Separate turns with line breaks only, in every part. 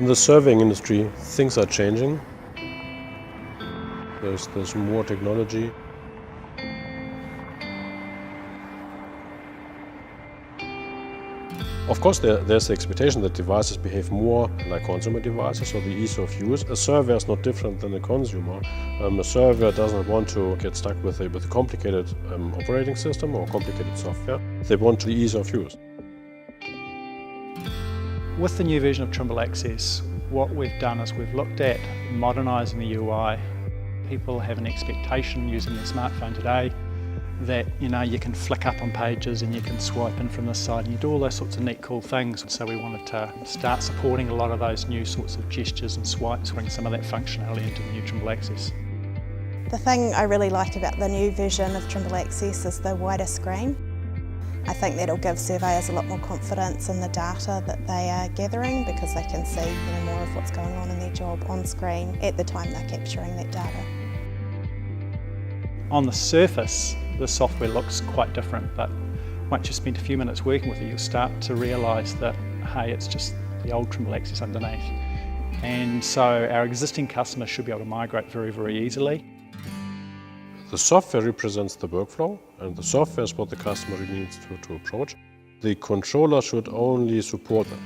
In the surveying industry, things are changing. There's more technology. Of course, there's the expectation that devices behave more like consumer devices, so the ease of use. A surveyor is not different than a consumer. A surveyor doesn't want to get stuck with a complicated operating system or complicated software. They want the ease of use.
With the new version of Trimble Access, what we've done is we've looked at modernising the UI. People have an expectation using their smartphone today that you can flick up on pages and you can swipe in from this side and you do all those sorts of neat cool things. So we wanted to start supporting a lot of those new sorts of gestures and swipes, bring some of that functionality into the new Trimble Access.
The thing I really like about the new version of Trimble Access is the wider screen. I think that'll give surveyors a lot more confidence in the data that they are gathering because they can see more of what's going on in their job on screen at the time they're capturing that data.
On the surface, the software looks quite different, but once you spend a few minutes working with it, you'll start to realise that, hey, it's just the old Trimble Access underneath. And so our existing customers should be able to migrate very, very easily.
The software represents the workflow, and the software is what the customer really needs to approach. The controller should only support them.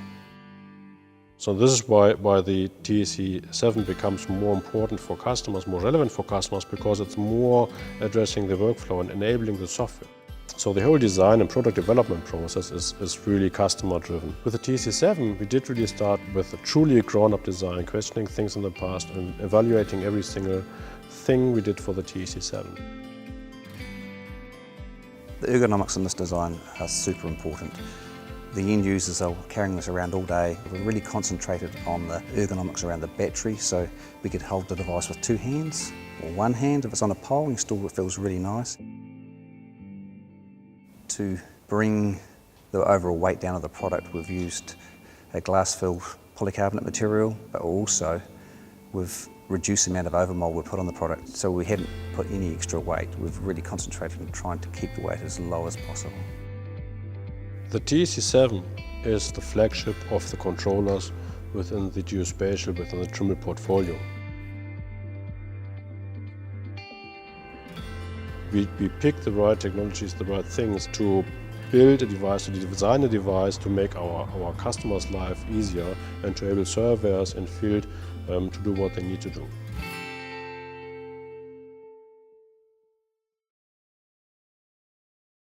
So this is why the TSC7 becomes more important for customers, more relevant for customers, because it's more addressing the workflow and enabling the software. So the whole design and product development process is really customer driven. With the TSC7, we did really start with a truly grown-up design, questioning things in the past and evaluating every single thing we did for the TSC7.
The ergonomics in this design are super important. The end users are carrying this around all day. We're really concentrated on the ergonomics around the battery, so we could hold the device with two hands or one hand. If it's on a pole, and still it feels really nice. To bring the overall weight down of the product, we've used a glass-filled polycarbonate material, but also we've reduced the amount of overmold we put on the product, so we haven't put any extra weight. We've really concentrated on trying to keep the weight as low as possible.
The TSC7 is the flagship of the controllers within the geospatial, within the Trimble portfolio. We picked the right technologies, the right things to build a device, to design a device to make our customers' life easier and to enable surveyors in field to do what they need to do.